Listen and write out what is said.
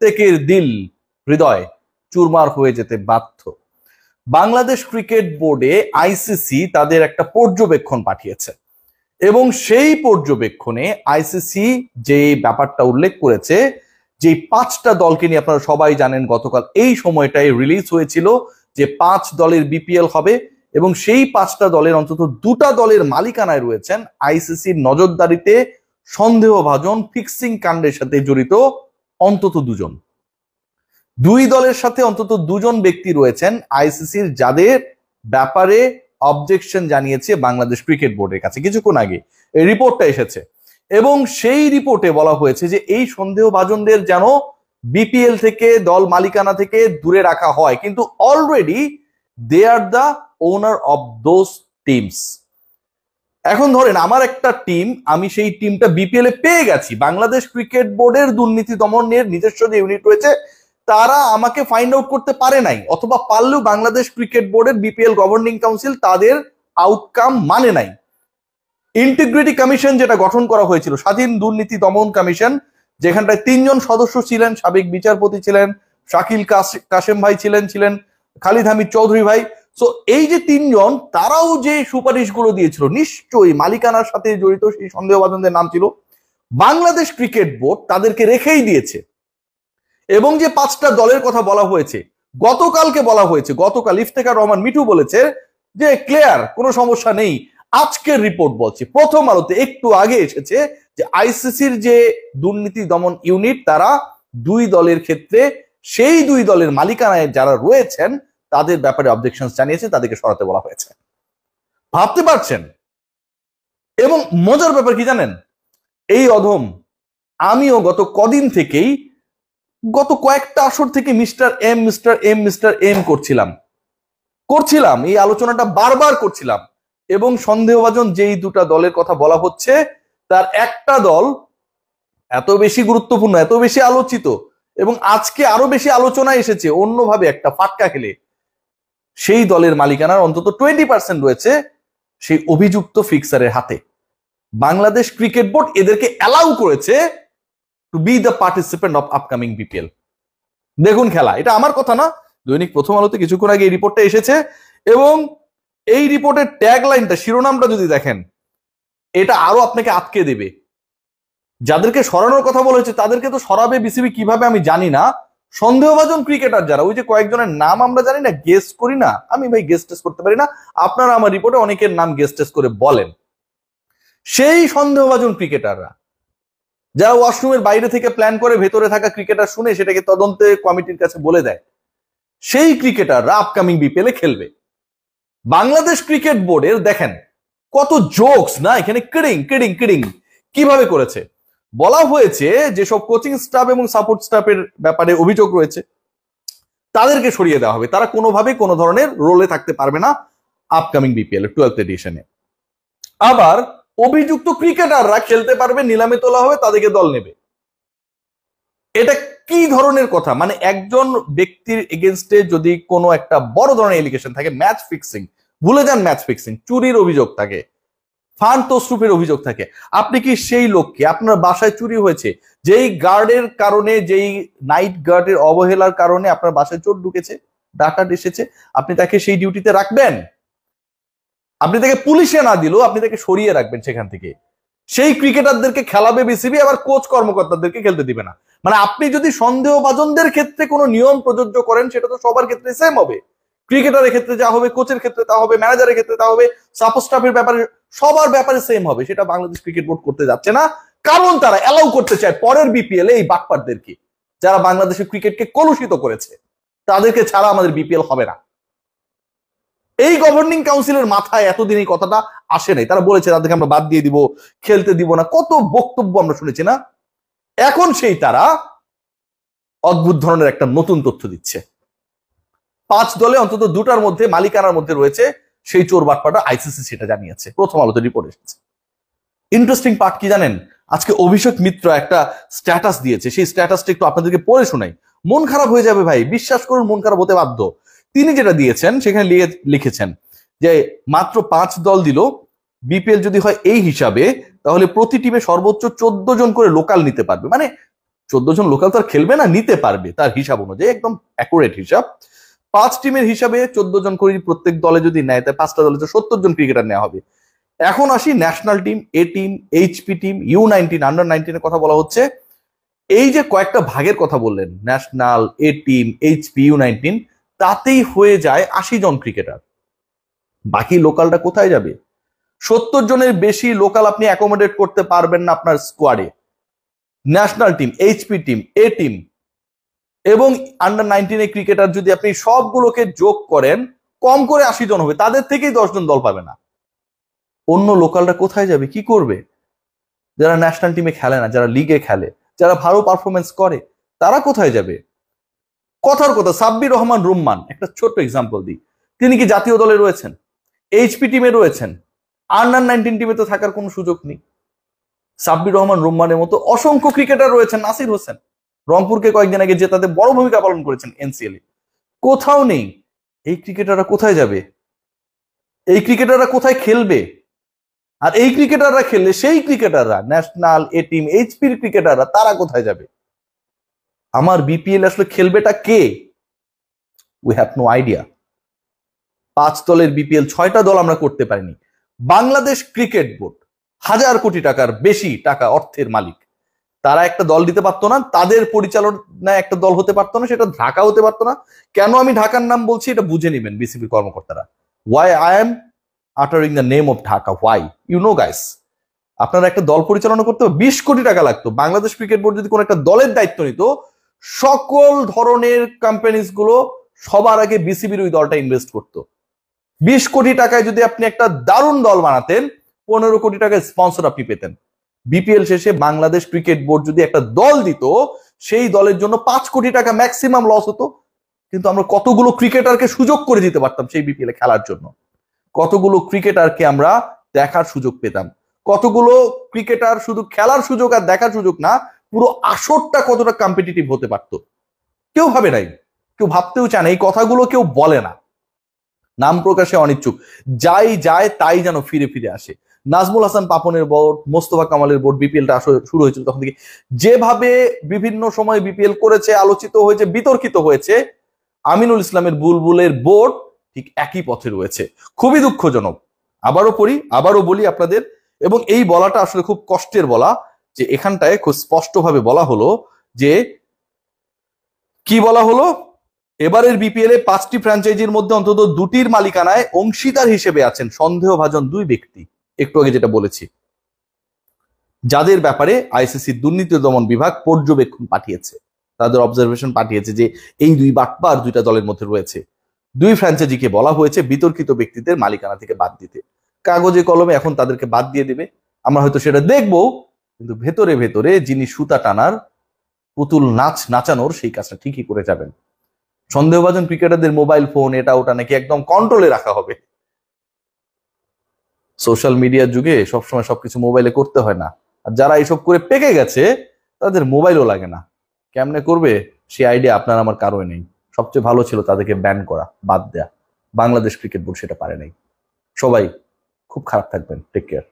প্রত্যেকের দিল হৃদয় চুরমার হয়ে যেতে বাধ্য। বাংলাদেশ ক্রিকেট বোর্ডে আইসিসি তাদের একটা পর্যবেক্ষণ পাঠিয়েছে এবং সেই পর্যবেক্ষণে আইসিসি যে ব্যাপারটা উল্লেখ করেছে, যে 5টা দলকে নিয়ে আপনারা সবাই জানেন গতকাল এই সময়টায় রিলিজ হয়েছিল যে 5 দলের বিপিএল হবে এবং সেই 5টা দলের অন্তত 2টা দলের মালিকানায় রয়েছেন আইসিসির নজরদারিতে সন্দেহভাজন ফিক্সিং কাণ্ডের সাথে জড়িত অন্তত 2 জন। 2 দলের সাথে অন্তত 2 জন ব্যক্তি রয়েছেন আইসিসির যাদের ব্যাপারে অবজেকশন জানিয়েছে বাংলাদেশ ক্রিকেট বোর্ডের কাছে কিছুক্ষণ আগে এই রিপোর্টটা এসেছে এবং সেই রিপোর্টে বলা হয়েছে যে এই সন্দেহভাজনদের যেন বিপিএল থেকে দল মালিকানা থেকে দূরে রাখা হয়, কিন্তু already they are the owner of those teams. এখন ধরেন আমার একটা টিম, আমি সেই টিমটা বিপিএল এ পেয়ে গেছি, বাংলাদেশ ক্রিকেট বোর্ডের দুর্নীতি দমনের নিজস্ব যে ইউনিট রয়েছে তারা আমাকে ফাইন্ড আউট করতে পারে নাই, অথবা পারলেও বাংলাদেশ ক্রিকেট বোর্ডের বিপিএল গভর্নিং কাউন্সিল তাদের আউটকাম মানে নাই। ইন্টিগ্রিটি কমিশন যেটা গঠন করা হয়েছিল, স্বাধীন দুর্নীতি দমন কমিশন, যেখানটায় 3 জন সদস্য ছিলেন, সাবেক বিচারপতি ছিলেন, শাকিল কাশেম ভাই ছিলেন খালিদ হামিদ চৌধুরী ভাই। সো এই যে 3 জন, তারাও যে সুপারিশগুলো দিয়েছিল নিশ্চয়ই মালিকানার সাথে জড়িত সেই সন্দেহভাজনদের নাম ছিল। বাংলাদেশ ক্রিকেট বোর্ড তাদেরকে রেখেই দিয়েছে এবং যে 5টা দলের কথা বলা হয়েছে গতকালকে বলা হয়েছে, গতকাল ইফতেখার রহমান মিঠু বলেছে যে ক্লিয়ার, কোনো সমস্যা নেই। আজকের রিপোর্ট বলছে, প্রথম আলোতে একটু আগে এসেছে যে আইসিসির যে দুর্নীতি দমন ইউনিট তারা 2 দলের ক্ষেত্রে সেই 2 দলের মালিকানায় যারা রয়েছেন তাদের ব্যাপারে অবজেকশন জানিয়েছে, তাদেরকে সরাতে বলা হয়েছে। ভাবতে পারছেন? এবং মজার ব্যাপার কি জানেন, এই অধম আমিও গত কদিন থেকেই, গত কয়েকটা আসর থেকে মিস্টার এম করছিলাম, এই আলোচনাটা বারবার করছিলাম এবং সন্দেহভাজন যেই 2টা দলের কথা বলা হচ্ছে তার একটা দল এত বেশি গুরুত্বপূর্ণ, এত বেশি আলোচিত এবং আজকে আরো বেশি আলোচনায় এসেছে অন্যভাবে একটা ফাটকা খেলে, সেই দলের মালিকানার অন্তত 20% রয়েছে সেই অভিযুক্ত ফিক্সারের হাতে। বাংলাদেশ ক্রিকেট বোর্ড এদেরকে অ্যালাউ করেছে to be the participant of upcoming BPL. দেখুন খেলা, এটা আমার কথা না, দৈনিক প্রথম আলোতে কিছুক্ষণ আগে এই রিপোর্টটা এসেছে এবং এই রিপোর্টের ট্যাগ লাইনটা, শিরোনামটা যদি দেখেন, এটা আরো আপনাকে আটকে দেবে। যাদেরকে সরানোর কথা বলা হয়েছে তাদেরকে তো সরাবে বিসিবি কিভাবে আমি জানি না। সন্দেহভাজন ক্রিকেটার যারা, ওই যে কয়েকজনের নাম আমরা জানি না, গেস করি না, আমি ভাই গেস টেস্ট করতে পারি না, আপনারা আমার রিপোর্টে অনেকের নাম গেস টেস্ট করে বলেন। সেই সন্দেহভাজন ক্রিকেটাররা যারা ওয়াশরুমের বাইরে থেকে প্ল্যান করে ভেতরে থাকা ক্রিকেটার শুনে সেটাকে তদন্তে কমিটির কাছে বলে দেয়, সেই ক্রিকেটাররা আপকামিং বিপিএল এ খেলবে। বাংলাদেশ ক্রিকেট বোর্ডের দেখেন কত জোকস না এখানে, কিডিং কিভাবে করেছে। বলা হয়েছে যেসব কোচিং স্টাফ এবং সাপোর্ট স্টাফের ব্যাপারে অভিযোগ রয়েছে তাদেরকে সরিয়ে দেওয়া হবে, তারা কোনোভাবেই কোনো ধরনের রোলে থাকতে পারবে না আপকামিং বিপিএল 12th এডিশনে। আবার অভিযুক্ত ক্রিকেটাররা খেলতে পারবে, নিলামে তোলা হবে, তাদেরকে দল নেবে। এটা কি ধরনের কথা? মানে একজন ব্যক্তির এগেনস্টে যদি কোনো একটা বড় ধরনের এলিগেশন থাকে, ম্যাচ ফিক্সিং, ভুলে যান ম্যাচ ফিক্সিং, চুরির অভিযোগ থাকে, ফান তসরুফের অভিযোগ থাকে, আপনি কি সেই লোককে, আপনার বাসায় চুরি হয়েছে, যেই গার্ডের কারণে, যেই নাইট গার্ডের অবহেলার কারণে আপনার বাসায় চোর ঢুকেছে, ডাকাত এসেছে, আপনি তাকে সেই ডিউটিতে রাখবেন? আপনি তাকে পুলিশে না দিলেও আপনি তাকে সরিয়ে রাখবেন সেখান থেকে। সেই ক্রিকেটারদেরকে খেলাবে বিসিবি, আবার কোচ কর্মকর্তাদেরকে খেলতে দিবে না। মানে আপনি যদি সন্দেহভাজনদের ক্ষেত্রে কোনো নিয়ম প্রযোজ্য করেন সেটা তো সবার ক্ষেত্রে সেম হবে। ক্রিকেটারের ক্ষেত্রে যা হবে, কোচের ক্ষেত্রে তা হবে, ম্যানেজারের ক্ষেত্রে তা হবে, সাপোর্ট স্টাফের ব্যাপারে, সবার ব্যাপারে সেম হবে। সেটা বাংলাদেশ ক্রিকেট বোর্ড করতে যাচ্ছে না, কারণ তারা অ্যালাউ করতে চায় পরের বিপিএল এই বাটপারদেরকে, যারা বাংলাদেশের ক্রিকেটকে কলুষিত করেছে, তাদেরকে ছাড়া আমাদের বিপিএল হবে না। এই গভর্নিং কাউন্সিলের মাথায় এতদিন এই কথাটা আসে নাই, তারা বলেছে তাদেরকে আমরা বাদ দিয়ে দিব, খেলতে দিব না, কত বক্তব্য আমরা শুনেছি না। এখন সেই তারা অদ্ভুত ধরনের একটা নতুন তথ্য দিচ্ছে। 5 দলে অন্তত 2টার মধ্যে মালিকানার মধ্যে রয়েছে সেই চোর বাটপাটা, আইসিসি সেটা জানিয়েছে, প্রথম আলোতে রিপোর্ট এসেছে। ইন্টারেস্টিং পার্ট কি জানেন, আজকে অভিষেক মিত্র একটা স্ট্যাটাস দিয়েছে, সেই স্ট্যাটাসটা একটু আপনাদেরকে পড়ে শোনাই। মন খারাপ হয়ে যাবে ভাই, বিশ্বাস করুন মন খারাপ হতে বাধ্য। তিনি যেটা দিয়েছেন সেখানে লিখেছেন যে মাত্র 5 দল দিল, বিপিএল যদি হয় এই হিসাবে তাহলে প্রতি টিমে সর্বোচ্চ 14 জন করে লোকাল নিতে পারবে। মানে 14 জন লোকাল তো আর খেলবে না, নিতে পারবে তার হিসাব অনুযায়ী, একদম অ্যাকুরেট হিসাব। 5 টিমের হিসাবে 14 জন করে প্রত্যেক দলে যদি নেয়, তাই 5টা দলে তো 70 জন ক্রিকেটার নেওয়া হবে। এখন আসি national team, A team, HP team, U19, under 19 কথা বলা হচ্ছে। এই যে কয়েকটা ভাগের কথা বললেন, ন্যাশনাল, এ টিম, এইচপি, U19, তাতেই হয়ে যায় 80 জন ক্রিকেটার। বাকি লোকালটা কোথায় যাবে? 70 জনের বেশি লোকাল আপনি অ্যাকোমোডেট করতে পারবেন না আপনার স্কোয়াডে। National team, HP team, A team এবং আন্ডার 19 ক্রিকেটার যদি আপনি সবগুলোকে যোগ করেন, কম করে 80 জন হবে, তাদের থেকেই 10 জন দল পাবে না। অন্য লোকালরা কোথায় যাবে, কি করবে? যারা ন্যাশনাল টিমে খেলে না, যারা লিগে খেলে, যারা ভালো পারফরমেন্স করে, তারা কোথায় যাবে? কথার কথা, সাব্বির রহমান রুম্মান, একটা ছোট্ট এক্সাম্পল দিই, তিনি কি জাতীয় দলে রয়েছেন? এইচপি টিমে রয়েছেন? আন্ডার 19 টিমে তো থাকার কোনো সুযোগ নেই। সাব্বির রহমান রুম্মানের মতো অসংখ্য ক্রিকেটার রয়েছেন, নাসির হোসেন রংপুরকে কয়েকদিন আগে জেতাতে বড় ভূমিকা পালন করেছেন এনসিএল, কোথাও নেই। এই ক্রিকেটাররা কোথায় যাবে? এই ক্রিকেটাররা কোথায় খেলবে? আর এই ক্রিকেটাররা খেললে সেই ক্রিকেটাররা, ন্যাশনাল, এ টিম, এইচপির ক্রিকেটাররা, তারা কোথায় যাবে? আমার বিপিএল আসলে খেলবেটা কে? We have no idea. 5 দলের বিপিএল 6টা দল আমরা করতে পারিনি। বাংলাদেশ ক্রিকেট বোর্ড 1000 কোটি টাকার বেশি টাকা অর্থের মালিক, তারা একটা দল দিতে পারতো না? তাদের পরিচালনায় একটা দল হতে পারতো না? সেটা ঢাকা হতে পারতো না? কেন আমি ঢাকার নাম বলছি এটা বুঝে নেবেন বিসিবি কর্মকর্তারা। Why I am uttering the name of Dhaka, why, you know guys. আপনারা একটা দল পরিচালনা করতে 20 কোটি টাকা লাগতো। বাংলাদেশ ক্রিকেট বোর্ড যদি কোনো একটা দলের দায়িত্ব নিত, সকল ধরনের কোম্পানিজ গুলো সবার আগে বিসিবির ওই দলটা ইনভেস্ট করতো। 20 কোটি টাকায় যদি আপনি একটা দারুণ দল বানাতেন, 15 কোটি টাকায় স্পন্সর আপনি পেতেন। বিপিএল শেষে বাংলাদেশ ক্রিকেট বোর্ড যদি একটা দল দিত, সেই দলের জন্য 5 কোটি টাকা ম্যাক্সিমাম লস হতো। কিন্তু আমরা কতগুলো ক্রিকেটারকে সুযোগ করে দিতে পারতাম সেই বিপিএল এ খেলার জন্য, কতগুলো ক্রিকেটারকে আমরা দেখার সুযোগ পেতাম, কতগুলো ক্রিকেটার শুধু খেলার সুযোগ আর দেখার সুযোগ না, পুরো আসরটা কতটা কম্পিটিটিভ হতে পারতো। কেউ ভাবে নাই, কেউ ভাবতেও চায় না, এই কথাগুলো কেউ বলে না, নাম প্রকাশে অনিচ্ছুক। যাই যায় তাই যেন ফিরে ফিরে আসে। নাজমুল হাসান পাপনের বোর্ড, মোস্তফা কামালের বোর্ড, বিপিএলটা আসলে শুরু হয়েছিল তখন থেকে যেভাবে বিভিন্ন সময় বিপিএল করেছে, আলোচিত হয়েছে, বিতর্কিত হয়েছে, আমিনুল ইসলামের বুলবুলের বোর্ড ঠিক একই পথে রয়েছে। খুবই দুঃখজনক। আবারও বলি আপনাদের, এবং এই বলাটা আসলে খুব কষ্টের বলা, যে এখানটায় খুব স্পষ্টভাবে বলা হলো যে, কি বলা হলো, এবারের বিপিএল এ 5টি ফ্র্যাঞ্চাইজির মধ্যে অন্তত 2টির মালিকানায় অংশীদার হিসেবে আছেন সন্দেহভাজন 2 ব্যক্তি। একটু আগে যেটা বলেছি, যাদের ব্যাপারে আইসিসি দুর্নীতি দমন বিভাগ পর্যবেক্ষণ পাঠিয়েছে, তাদের অবজারভেশন পাঠিয়েছে যে এই 2 বাটপার 2টা দলের মধ্যে রয়েছে। 2 ফ্র্যাঞ্চাইজিকে বলা হয়েছে বিতর্কিত ব্যক্তিদের মালিকানা থেকে বাদ দিতে। কাগজে কলমে এখন তাদেরকে বাদ দিয়ে দেবে, আমরা হয়তো সেটা দেখবো, কিন্তু ভেতরে ভেতরে যিনি সুতা টানার, পুতুল নাচানোর সেই কাজটা ঠিকই করে যাবেন। সন্দেহভাজন ক্রিকেটারদের মোবাইল ফোন এটা ওটা নাকি একদম কন্ট্রোলে রাখা হবে। সোশ্যাল মিডিয়ার যুগে সবসময় সবকিছু মোবাইলে করতে হয় না, আর যারা এইসব করে পেকে গেছে তাদের মোবাইলও লাগে না। কেমনে করবে সেই আইডিয়া আপনার আমার কারোই নেই। সবচেয়ে ভালো ছিল তাদেরকে ব্যান করা, বাদ দেয়া। বাংলাদেশ ক্রিকেট বোর্ড সেটা পারে নাই। সবাই খুব খারাপ থাকবেন, টেক কেয়ার।